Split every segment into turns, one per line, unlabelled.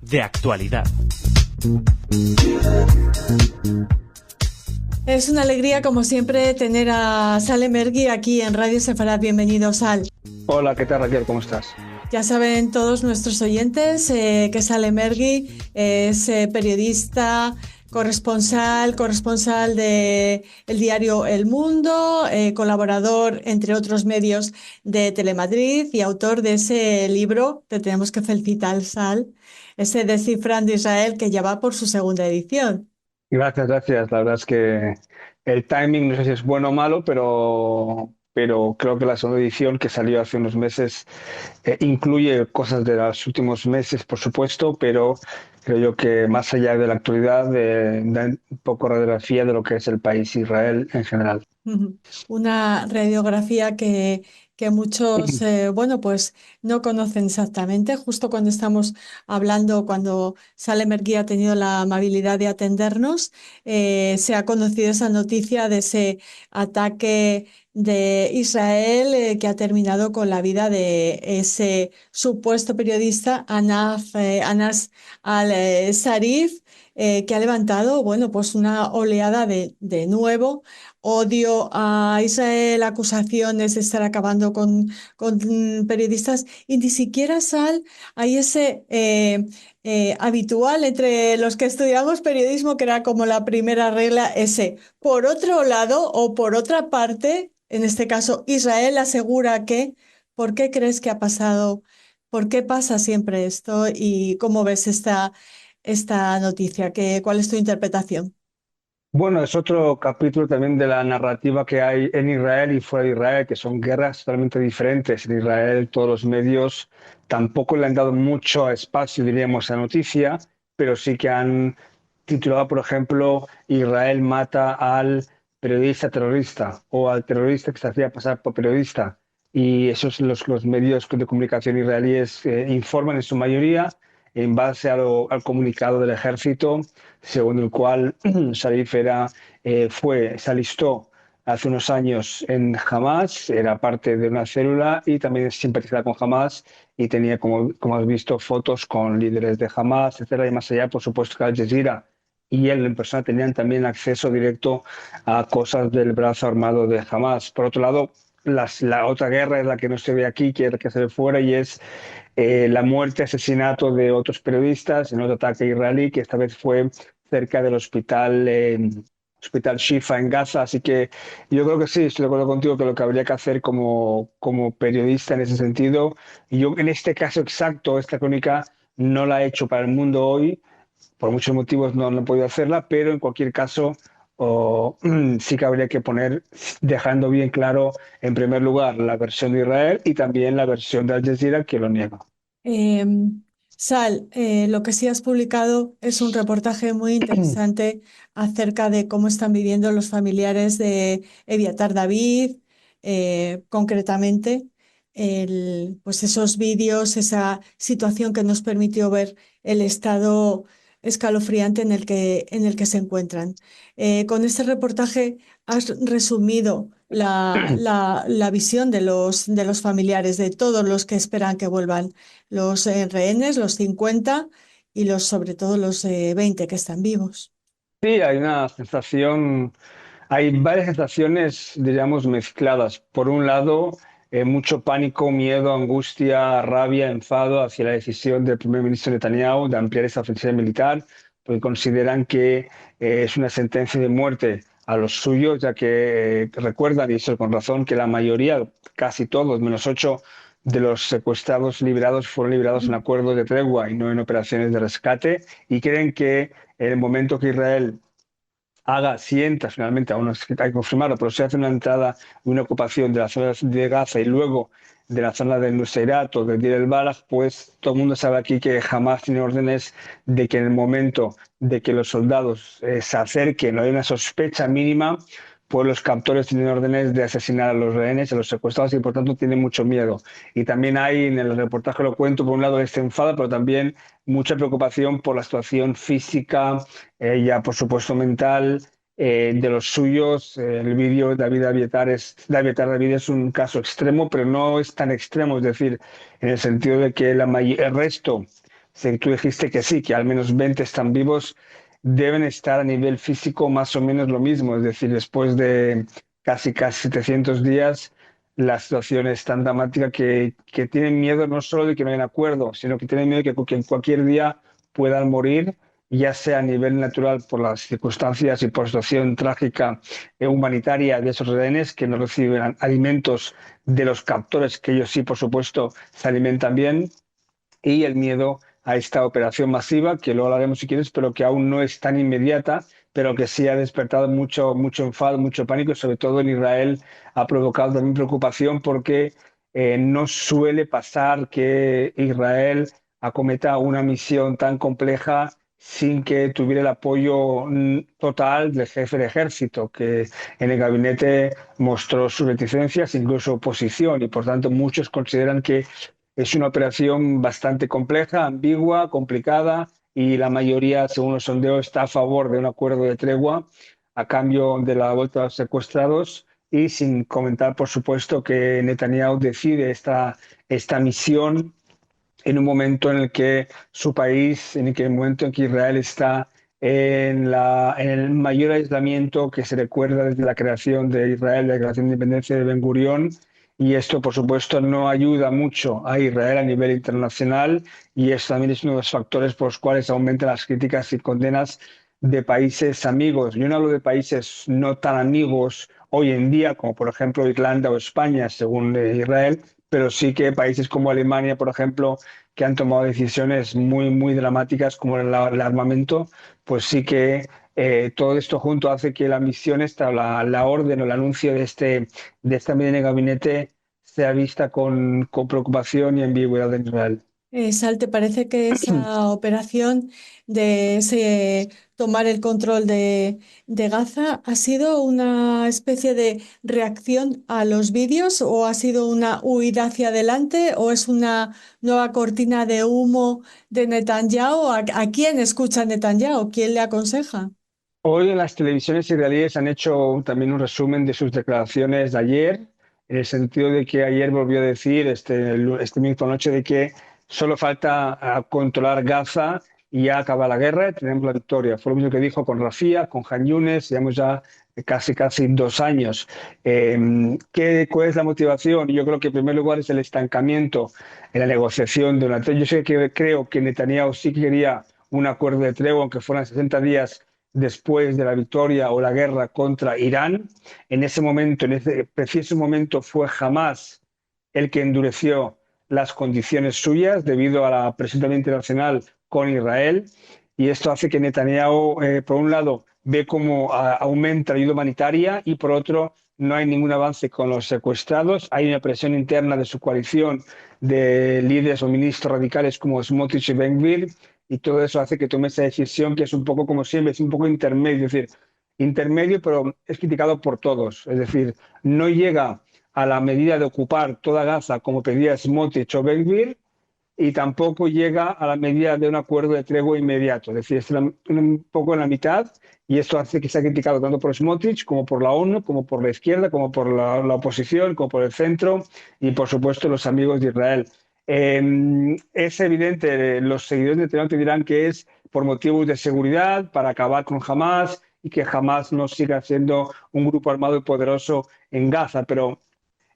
De actualidad.
Es una alegría, como siempre, tener a Sal Emergui aquí en Radio Sefarad. Bienvenido, Sal.
Hola, ¿qué tal, Raquel? ¿Cómo estás?
Ya saben todos nuestros oyentes que Sal Emergui es periodista, corresponsal de el diario El Mundo, colaborador, entre otros medios, de Telemadrid y autor de ese libro, te tenemos que felicitar, Sal, ese Descifrando Israel, que ya va por su segunda edición.
Gracias, gracias. La verdad es que el timing no sé si es bueno o malo, pero creo que la segunda edición que salió hace unos meses incluye cosas de los últimos meses, por supuesto, pero creo yo que más allá de la actualidad, da un poco radiografía de lo que es el país Israel en general.
Una radiografía que muchos, bueno, pues no conocen exactamente. Justo cuando estamos hablando, cuando Sal Emergui ha tenido la amabilidad de atendernos, se ha conocido esa noticia de ese ataque de Israel que ha terminado con la vida de ese supuesto periodista Anas al-Sarif, que ha levantado, bueno, pues una oleada de nuevo odio a Israel, acusaciones de estar acabando con periodistas, y ni siquiera, Sal, hay ese habitual entre los que estudiamos periodismo, que era como la primera regla, ese por otro lado o por otra parte. En este caso, Israel asegura que. ¿Por qué crees que ha pasado? ¿Por qué pasa siempre esto? ¿Y cómo ves esta noticia? ¿Cuál es tu interpretación?
Bueno, es otro capítulo también de la narrativa que hay en Israel y fuera de Israel, que son guerras totalmente diferentes. En Israel todos los medios tampoco le han dado mucho espacio, diríamos, a la noticia, pero sí que han titulado, por ejemplo, Israel mata al periodista terrorista o al terrorista que se hacía pasar por periodista. Y esos los medios de comunicación israelíes informan en su mayoría en base al comunicado del ejército según el cual Sharif se alistó hace unos años en Hamas, era parte de una célula y también simpatizaba con Hamas y tenía, como has visto, fotos con líderes de Hamas, etcétera, y más allá, por supuesto, que Al Jazeera y él en persona tenían también acceso directo a cosas del brazo armado de Hamas. Por otro lado, la otra guerra es la que no se ve aquí, que es la que se ve fuera, y es la muerte, asesinato de otros periodistas en otro ataque israelí, que esta vez fue cerca del hospital Shifa en Gaza. Así que yo creo que sí, estoy de acuerdo contigo que lo que habría que hacer como periodista en ese sentido, y yo en este caso exacto, esta crónica no la he hecho para el mundo hoy, por muchos motivos no he podido hacerla, pero en cualquier caso sí que habría que poner, dejando bien claro, en primer lugar, la versión de Israel y también la versión de Al Jazeera, que lo niega.
Eh, Sal, lo que sí has publicado es un reportaje muy interesante acerca de cómo están viviendo los familiares de Eviatar David, concretamente, pues esos vídeos, esa situación que nos permitió ver el estado escalofriante en el que se encuentran. Con este reportaje has resumido la visión de los familiares, de todos los que esperan que vuelvan los rehenes, los 50 y sobre todo los 20 que están vivos.
Sí, hay varias sensaciones, diríamos, mezcladas. Por un lado, mucho pánico, miedo, angustia, rabia, enfado hacia la decisión del primer ministro Netanyahu de ampliar esa ofensiva militar, porque consideran que es una sentencia de muerte a los suyos, ya que recuerdan, y eso con razón, que la mayoría, casi todos, menos 8 de los secuestrados liberados, fueron liberados en acuerdos de tregua y no en operaciones de rescate, y creen que en el momento que Israel sienta finalmente, aún no hay que confirmarlo, pero se hace una entrada y una ocupación de la zona de Gaza y luego de la zona de Nuseirat o de Deir el-Balah, pues todo el mundo sabe aquí que jamás tiene órdenes de que en el momento de que los soldados se acerquen, no hay una sospecha mínima, pues los captores tienen órdenes de asesinar a los rehenes, a los secuestrados, y por tanto tienen mucho miedo. Y también hay, en el reportaje lo cuento, por un lado este enfado, pero también mucha preocupación por la situación física, ya por supuesto mental, de los suyos. El vídeo de David es un caso extremo, pero no es tan extremo, es decir, en el sentido de que el resto, si tú dijiste que sí, que al menos 20 están vivos, deben estar a nivel físico más o menos lo mismo, es decir, después de casi 700 días, la situación es tan dramática que tienen miedo no solo de que no haya acuerdo, sino que tienen miedo de que en cualquier día puedan morir, ya sea a nivel natural por las circunstancias y por la situación trágica humanitaria de esos rehenes que no reciben alimentos de los captores, que ellos sí, por supuesto, se alimentan bien, y el miedo a esta operación masiva, que luego hablaremos si quieres, pero que aún no es tan inmediata, pero que sí ha despertado mucho enfado, mucho pánico, y sobre todo en Israel ha provocado también preocupación porque no suele pasar que Israel acometa una misión tan compleja sin que tuviera el apoyo total del jefe de ejército, que en el gabinete mostró sus reticencias, incluso oposición, y por tanto muchos consideran que es una operación bastante compleja, ambigua, complicada, y la mayoría, según los sondeos, está a favor de un acuerdo de tregua a cambio de la vuelta a los secuestrados, y sin comentar, por supuesto, que Netanyahu decide esta misión en un momento en el que su país, en el momento en que Israel está en el mayor aislamiento que se recuerda desde la creación de Israel, la declaración de independencia de Ben Gurión, y esto, por supuesto, no ayuda mucho a Israel a nivel internacional, y eso también es uno de los factores por los cuales aumentan las críticas y condenas de países amigos. Yo no hablo de países no tan amigos hoy en día, como por ejemplo Irlanda o España, según Israel, pero sí que países como Alemania, por ejemplo, que han tomado decisiones muy dramáticas como el armamento, pues sí que todo esto junto hace que la misión esta, la orden o el anuncio de esta medida de gabinete sea vista con preocupación y ambigüedad en Israel.
Sal, ¿te parece que esa operación de ese tomar el control de Gaza ha sido una especie de reacción a los vídeos o ha sido una huida hacia adelante o es una nueva cortina de humo de Netanyahu? ¿A quién escucha Netanyahu? ¿Quién le aconseja?
Hoy en las televisiones israelíes han hecho también un resumen de sus declaraciones de ayer, en el sentido de que ayer volvió a decir, este mismo noche, de que solo falta controlar Gaza y ya acaba la guerra y tenemos la victoria. Fue lo mismo que dijo con Rafía, con Han Yunes, llevamos ya casi 2 años. ¿Cuál es la motivación? Yo creo que en primer lugar es el estancamiento en la negociación de una tregua. Yo sé que creo que Netanyahu sí quería un acuerdo de tregua, aunque fueran 60 días después de la victoria o la guerra contra Irán. En ese momento, en ese preciso momento, fue Hamás el que endureció las condiciones suyas debido a la presión internacional con Israel. Y esto hace que Netanyahu, por un lado, ve cómo aumenta la ayuda humanitaria y por otro, no hay ningún avance con los secuestrados. Hay una presión interna de su coalición de líderes o ministros radicales como Smotrich y Ben-Gvir, y todo eso hace que tome esa decisión que es un poco como siempre, es un poco intermedio, es decir, intermedio, pero es criticado por todos. Es decir, no llega a la medida de ocupar toda Gaza como pedía Smotrich o Ben-Gvir, y tampoco llega a la medida de un acuerdo de tregua inmediato. Es decir, está un poco en la mitad, y esto hace que sea criticado tanto por Smotrich como por la ONU, como por la izquierda, como por la oposición, como por el centro y, por supuesto, los amigos de Israel. Es evidente, los seguidores de Netanyahu te dirán que es por motivos de seguridad, para acabar con Hamas y que Hamas no siga siendo un grupo armado y poderoso en Gaza, pero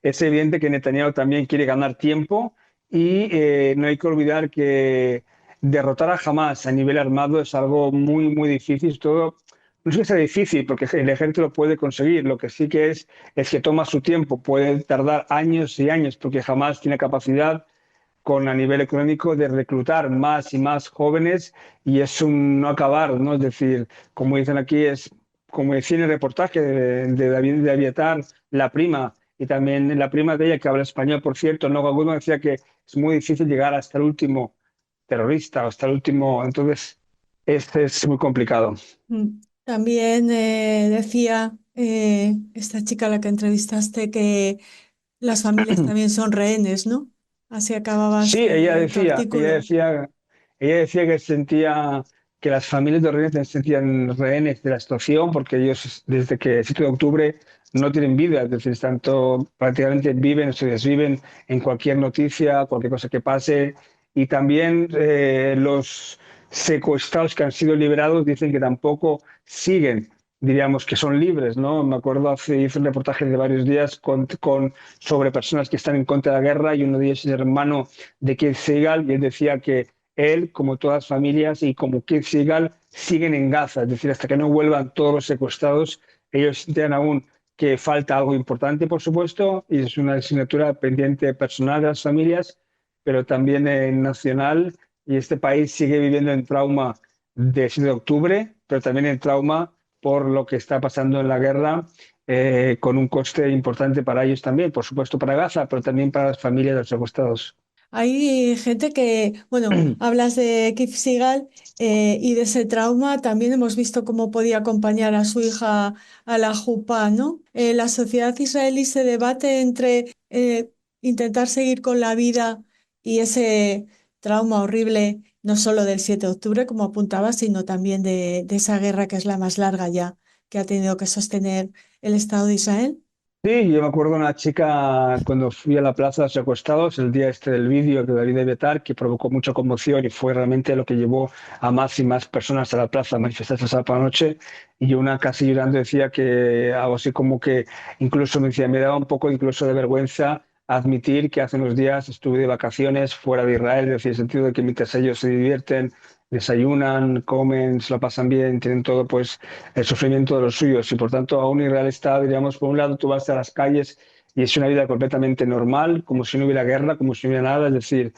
es evidente que Netanyahu también quiere ganar tiempo, y no hay que olvidar que derrotar a Hamas a nivel armado es algo muy difícil. Todo, no es que sea difícil, porque el ejército lo puede conseguir. Lo que sí que es que toma su tiempo, puede tardar años y años, porque Hamas tiene capacidad a nivel económico de reclutar más y más jóvenes, y es un no acabar, ¿no? Es decir, como dicen aquí, es como decía en el reportaje de David de Abiatar, la prima, y también la prima de ella, que habla español, por cierto, no Goodman, decía que es muy difícil llegar hasta el último terrorista, hasta el último, entonces este es muy complicado.
También decía esta chica a la que entrevistaste que las familias también son rehenes, ¿no? Así acababas
Sí, ella
tu
decía, ella
artículo.
decía, ella decía que sentía que las familias de rehenes se sentían rehenes de la situación, porque ellos desde que el 7 de octubre no tienen vida, es decir, prácticamente viven o se desviven en cualquier noticia, cualquier cosa que pase. Y también los secuestrados que han sido liberados dicen que tampoco siguen, diríamos que son libres, ¿no? Me acuerdo, hice un reportaje de varios días sobre personas que están en contra de la guerra, y uno de ellos es el hermano de Keith Seagal, y él decía que él, como todas las familias y como Keith Seagal, siguen en Gaza, es decir, hasta que no vuelvan todos los secuestrados, ellos sienten aún que falta algo importante, por supuesto, y es una asignatura pendiente personal de las familias, pero también nacional, y este país sigue viviendo en trauma del 7 de octubre, pero también en trauma por lo que está pasando en la guerra, con un coste importante para ellos también, por supuesto para Gaza, pero también para las familias de los secuestrados.
Hay gente que, bueno, hablas de Keith Seagal y de ese trauma. También hemos visto cómo podía acompañar a su hija a la Jupá, ¿no? La sociedad israelí se debate entre intentar seguir con la vida y ese trauma horrible, no solo del 7 de octubre, como apuntaba, sino también de esa guerra que es la más larga ya que ha tenido que sostener el Estado de Israel.
Sí, yo me acuerdo de una chica cuando fui a la Plaza de los Secuestrados, el día este del vídeo de David Betar, que provocó mucha conmoción y fue realmente lo que llevó a más y más personas a la plaza a manifestarse esa noche. Y una casi llorando decía que algo así como que incluso me decía, me daba un poco incluso de vergüenza admitir que hace unos días estuve de vacaciones fuera de Israel, es decir, en el sentido de que mientras ellos se divierten, desayunan, comen, se lo pasan bien, tienen todo pues el sufrimiento de los suyos, y por tanto aún Israel está, diríamos, por un lado tú vas a las calles y es una vida completamente normal, como si no hubiera guerra, como si no hubiera nada, es decir,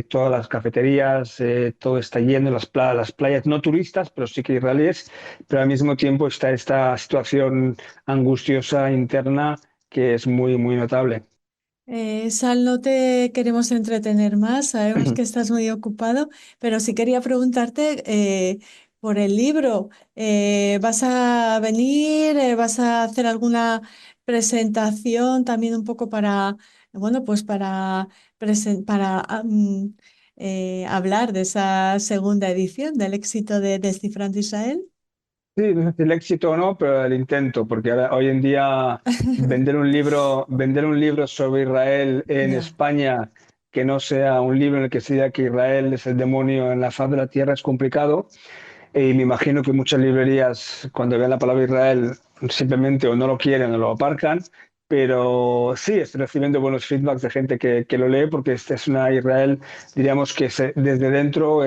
todas las cafeterías, todo está lleno, las playas no turistas, pero sí que israelíes, pero al mismo tiempo está esta situación angustiosa interna que es muy, muy notable.
Sal, no te queremos entretener más, sabemos que estás muy ocupado, pero sí quería preguntarte por el libro. ¿Vas a venir? ¿Vas a hacer alguna presentación también un poco para, bueno, pues para hablar de esa segunda edición del éxito de Descifrando Israel?
Sí, no sé si el éxito o no, pero el intento, porque hoy en día vender un libro sobre Israel en
Ya.
España que no sea un libro en el que se diga que Israel es el demonio en la faz de la tierra es complicado. Y me imagino que muchas librerías, cuando vean la palabra Israel, simplemente o no lo quieren o lo aparcan. Pero sí, estoy recibiendo buenos feedbacks de gente que lo lee, porque este es una Israel, diríamos que desde dentro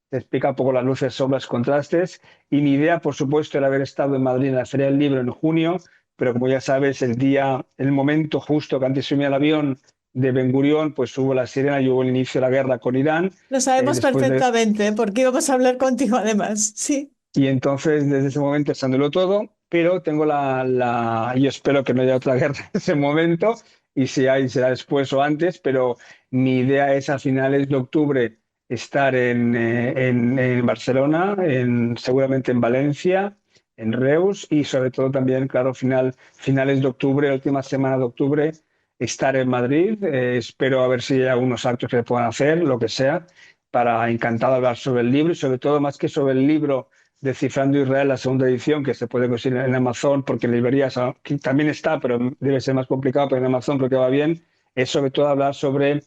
te explica un poco las luces, sombras, contrastes. Y mi idea, por supuesto, era haber estado en Madrid en la Feria del Libro en junio, pero como ya sabes, el momento justo que antes de subir al avión de Ben Gurión, pues hubo la sirena y hubo el inicio de la guerra con Irán.
Lo sabemos
Después de
perfectamente, porque íbamos a hablar contigo además. Sí.
Y entonces, desde ese momento se anuló todo, pero tengo yo espero que no haya otra guerra en ese momento, y si hay, será después o antes, pero mi idea es a finales de octubre estar en Barcelona, seguramente en Valencia, en Reus, y sobre todo también, claro, finales de octubre, última semana de octubre, estar en Madrid. Espero a ver si hay algunos actos que se puedan hacer, lo que sea, para encantado hablar sobre el libro, y sobre todo, más que sobre el libro, Descifrando Israel, la segunda edición, que se puede conseguir en Amazon, porque en librerías que también está, pero debe ser más complicado, pero en Amazon creo que va bien. Es sobre todo hablar sobre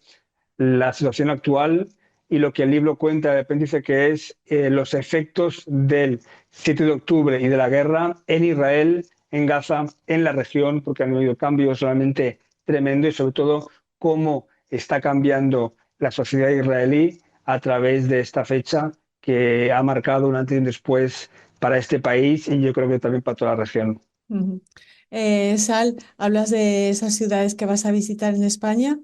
la situación actual y lo que el libro cuenta de apéndice, que es los efectos del 7 de octubre y de la guerra en Israel, en Gaza, en la región, porque han habido cambios realmente tremendos, y sobre todo cómo está cambiando la sociedad israelí a través de esta fecha que ha marcado un antes y un después para este país, y yo creo que también para toda la región.
Ujú. Sal, hablas de esas ciudades que vas a visitar en España.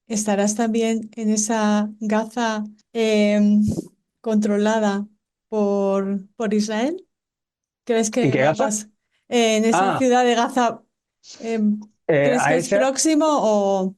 ¿Estarás también en esa Gaza controlada por Israel? ¿Crees
¿En
que
qué Gaza?
vas en esa
Ah,
ciudad de Gaza? ¿Crees
a
que es
ese,
próximo o...?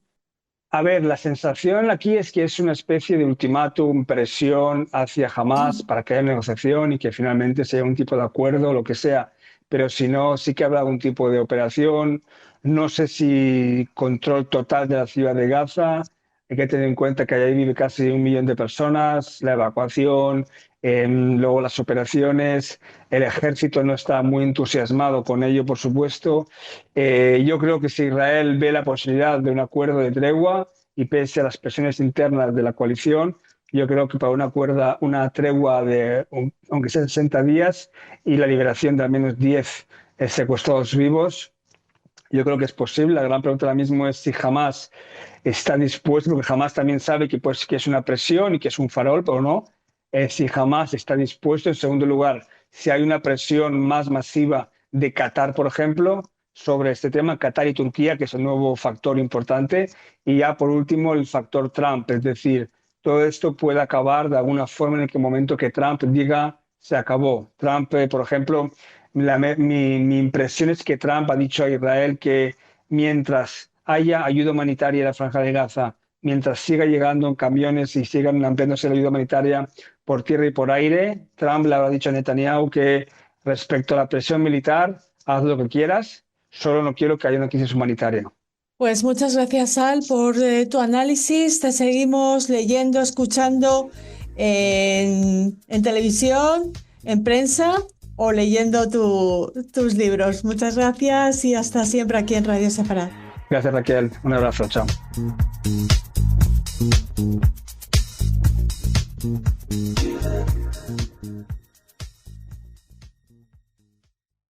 A ver, la sensación aquí es que es una especie de ultimátum, presión hacia Hamás para que haya negociación y que finalmente sea un tipo de acuerdo o lo que sea. Pero si no, sí que habrá algún tipo de operación. No sé si control total de la ciudad de Gaza. Hay que tener en cuenta que allí vive casi 1 millón de personas, la evacuación, luego las operaciones, el ejército no está muy entusiasmado con ello, por supuesto. Yo creo que si Israel ve la posibilidad de un acuerdo de tregua y pese a las presiones internas de la coalición, yo creo que para una tregua de, aunque sea 60 días y la liberación de al menos 10 secuestrados vivos, yo creo que es posible. La gran pregunta ahora mismo es si Hamás está dispuesto, porque Hamás también sabe que, pues, que es una presión y que es un farol, pero no. Si Hamás está dispuesto. En segundo lugar, si hay una presión más masiva de Qatar, por ejemplo, sobre este tema, Qatar y Turquía, que es un nuevo factor importante. Y ya por último, el factor Trump, es decir, todo esto puede acabar de alguna forma en el momento que Trump diga se acabó. Trump, por ejemplo, mi impresión es que Trump ha dicho a Israel que mientras haya ayuda humanitaria en la Franja de Gaza, mientras siga llegando en camiones y sigan ampliándose la ayuda humanitaria por tierra y por aire, Trump le habrá dicho a Netanyahu que respecto a la presión militar, haz lo que quieras, solo no quiero que haya una crisis humanitaria.
Pues muchas gracias, Al, por tu análisis. Te seguimos leyendo, escuchando en televisión, en prensa o leyendo tus libros. Muchas gracias y hasta siempre aquí en Radio Sefarad.
Gracias, Raquel. Un abrazo. Chao.